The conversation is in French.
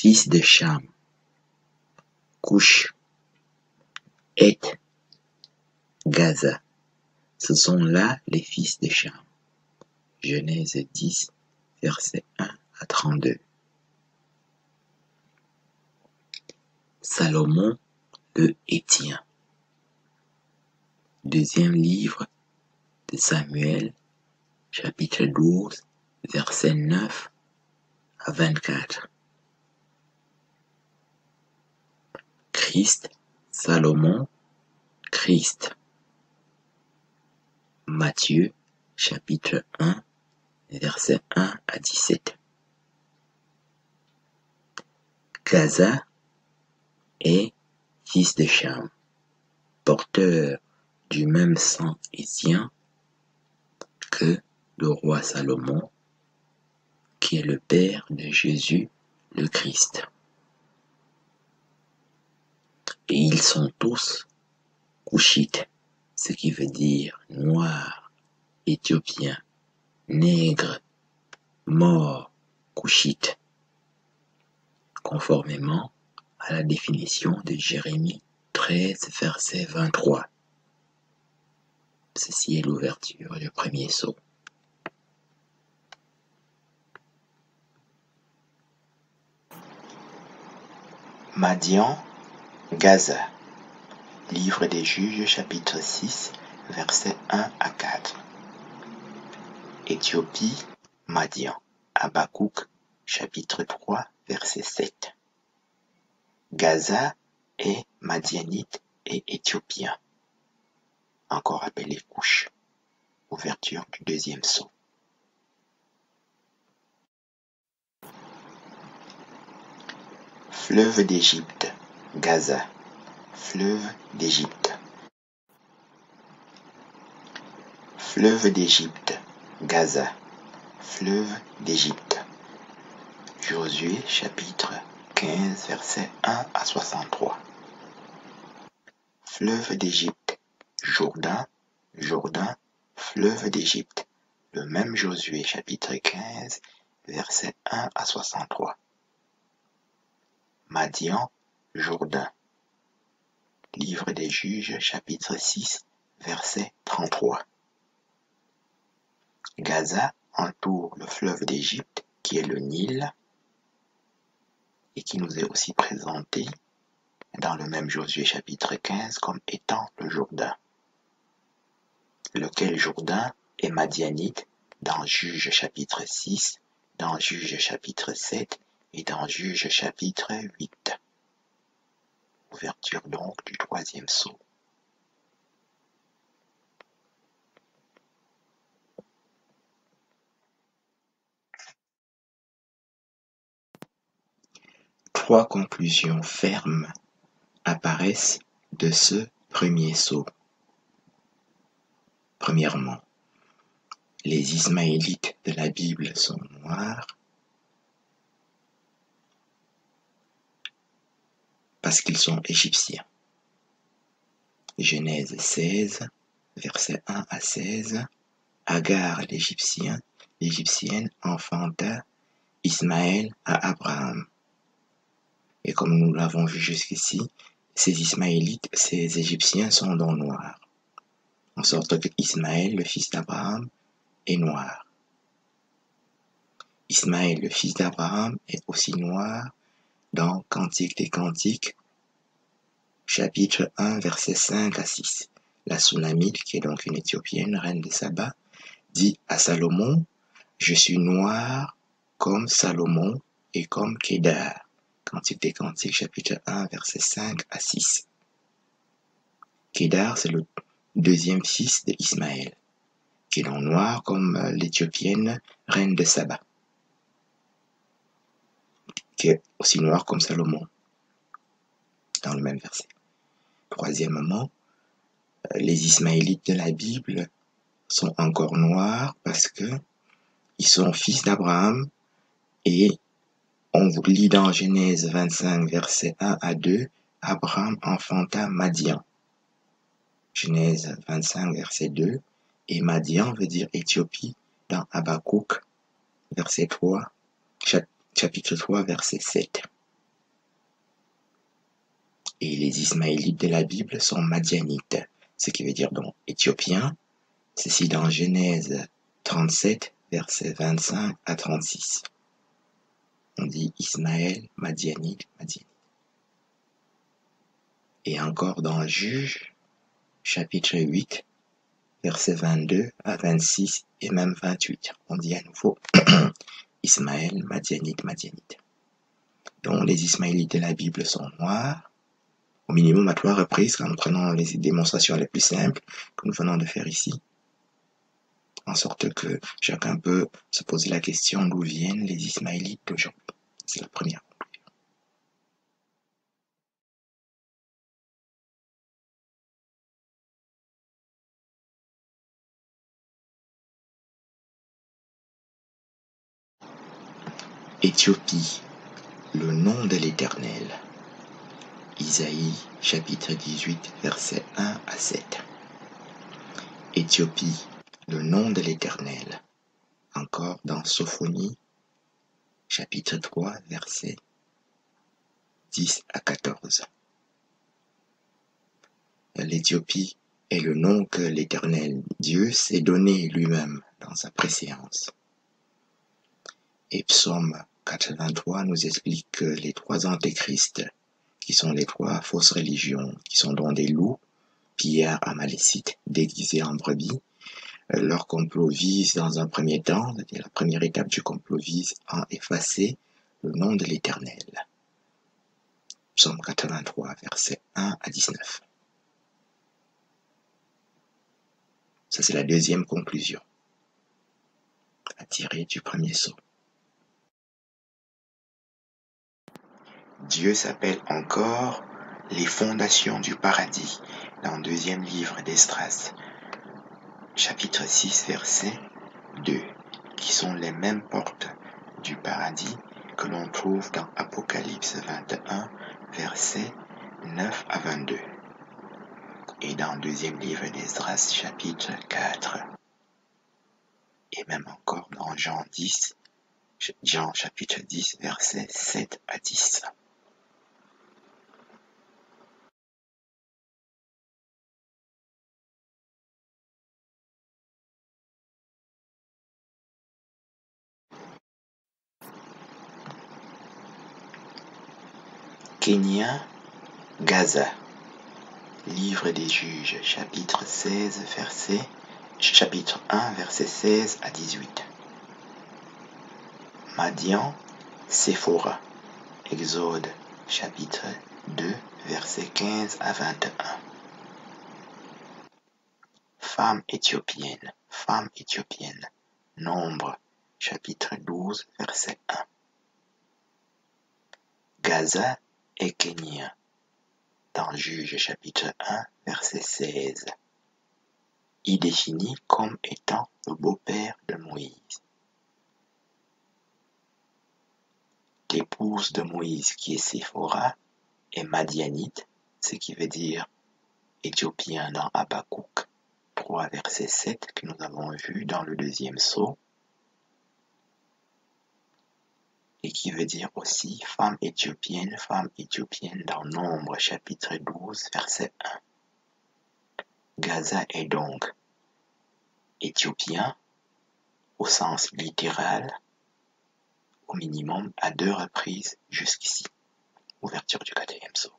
fils de Cham, Cush, Heth, Gaza. Ce sont là les fils de Cham. Genèse 10, versets 1 à 32. Salomon le Héthien. Deuxième livre de Samuel, chapitre 12, versets 9 à 24. Christ, Salomon, Christ. Matthieu, chapitre 1, versets 1 à 17. Gaza est fils de Cham, porteur du même sang héthien que le roi Salomon, qui est le père de Jésus le Christ. Et ils sont tous Cushites, ce qui veut dire noirs, éthiopiens, nègres, morts, Cushites, conformément à la définition de Jérémie 13, verset 23. Ceci est l'ouverture du premier sceau. Madian, Gaza. Livre des Juges, chapitre 6, versets 1 à 4. Éthiopie, Madian. Habakkuk, chapitre 3, verset 7. Gaza est madianite et éthiopien, encore appelé Cush. Ouverture du deuxième sceau. Fleuve d'Égypte, Gaza. Fleuve d'Égypte. Fleuve d'Égypte, Gaza. Fleuve d'Égypte. Josué, chapitre 15, versets 1 à 63. Fleuve d'Égypte, Jourdain, Jourdain, fleuve d'Égypte. Le même Josué, chapitre 15, versets 1 à 63. Madian, Jourdain. Livre des Juges, chapitre 6, verset 33. Gaza entoure le fleuve d'Égypte, qui est le Nil, et qui nous est aussi présenté dans le même Josué chapitre 15 comme étant le Jourdain, lequel Jourdain est madianite dans Juges chapitre 6, dans Juges chapitre 7 et dans Juges chapitre 8. Ouverture donc du troisième sceau. Trois conclusions fermes apparaissent de ce premier sceau. Premièrement, les Ismaélites de la Bible sont noirs parce qu'ils sont égyptiens. Genèse 16, versets 1 à 16. Agar l'Égyptienne enfanta Ismaël à Abraham. Et comme nous l'avons vu jusqu'ici, ces Ismaélites, ces Égyptiens sont donc noirs. En sorte que Ismaël, le fils d'Abraham, est noir. Ismaël, le fils d'Abraham, est aussi noir dans Cantique des Cantiques, chapitre 1, versets 5 à 6. La Sunamite, qui est donc une Éthiopienne, reine de Saba, dit à Salomon, « Je suis noir comme Salomon et comme Kédar. » Cantique des Cantiques, chapitre 1, versets 5 à 6. Kédar, c'est le deuxième fils d'Ismaël, qui est donc noir comme l'Éthiopienne, reine de Saba, qui est aussi noir comme Salomon, dans le même verset. Troisièmement, les Ismaélites de la Bible sont encore noirs parce que ils sont fils d'Abraham et on vous lit dans Genèse 25, versets 1 à 2, Abraham enfanta Madian. Genèse 25, verset 2, et Madian veut dire Éthiopie dans Habakkuk, verset 3, chapitre 3, verset 7. Et les Ismaélites de la Bible sont madianites, ce qui veut dire donc éthiopiens. Ceci dans Genèse 37, versets 25 à 36. On dit Ismaël, madianite, madianite. Et encore dans Juges, chapitre 8, versets 22 à 26 et même 28. On dit à nouveau Ismaël, madianite, madianite. Donc les Ismaélites de la Bible sont noirs, au minimum à 3 reprises, en prenant les démonstrations les plus simples que nous venons de faire ici, en sorte que chacun peut se poser la question d'où viennent les Ismaélites d'aujourd'hui. C'est la première. Éthiopie, le nom de l'Éternel. Isaïe, chapitre 18, versets 1 à 7. Éthiopie, le nom de l'Éternel. Encore dans Sophonie, chapitre 3, versets 10 à 14. L'Éthiopie est le nom que l'Éternel Dieu s'est donné lui-même dans sa préséance. Et Psaume 83 nous explique que les 3 antéchrists, qui sont les 3 fausses religions, qui sont donc des loups, pillards, amalécites, déguisés en brebis, leur complot vise dans un premier temps, la première étape du complot vise à effacer le nom de l'Éternel. Psaume 83, versets 1 à 19. Ça, c'est la deuxième conclusion à tirer du premier saut. Dieu s'appelle encore les fondations du paradis dans le deuxième livre d'Esdras, chapitre 6, verset 2, qui sont les mêmes portes du paradis que l'on trouve dans Apocalypse 21, versets 9 à 22, et dans le deuxième livre d'Esdras, chapitre 4, et même encore dans Jean chapitre 10, versets 7 à 10. Kenya, Gaza. Livre des Juges, chapitre 1, verset 16 à 18. Madian, Séphora. Exode, chapitre 2, verset 15 à 21. Femme éthiopienne. Nombre, chapitre 12, verset 1. Gaza et Kenya. Dans Juge, chapitre 1, verset 16. Y définit comme étant le beau-père de Moïse. L'épouse de Moïse, qui est Séphora, est madianite, ce qui veut dire éthiopien dans Habakkuk 3, verset 7, que nous avons vu dans le deuxième sceau, et qui veut dire aussi femme éthiopienne dans Nombre, chapitre 12, verset 1. Gaza est donc éthiopien au sens littéral, au minimum à 2 reprises jusqu'ici. Ouverture du 4e sceau.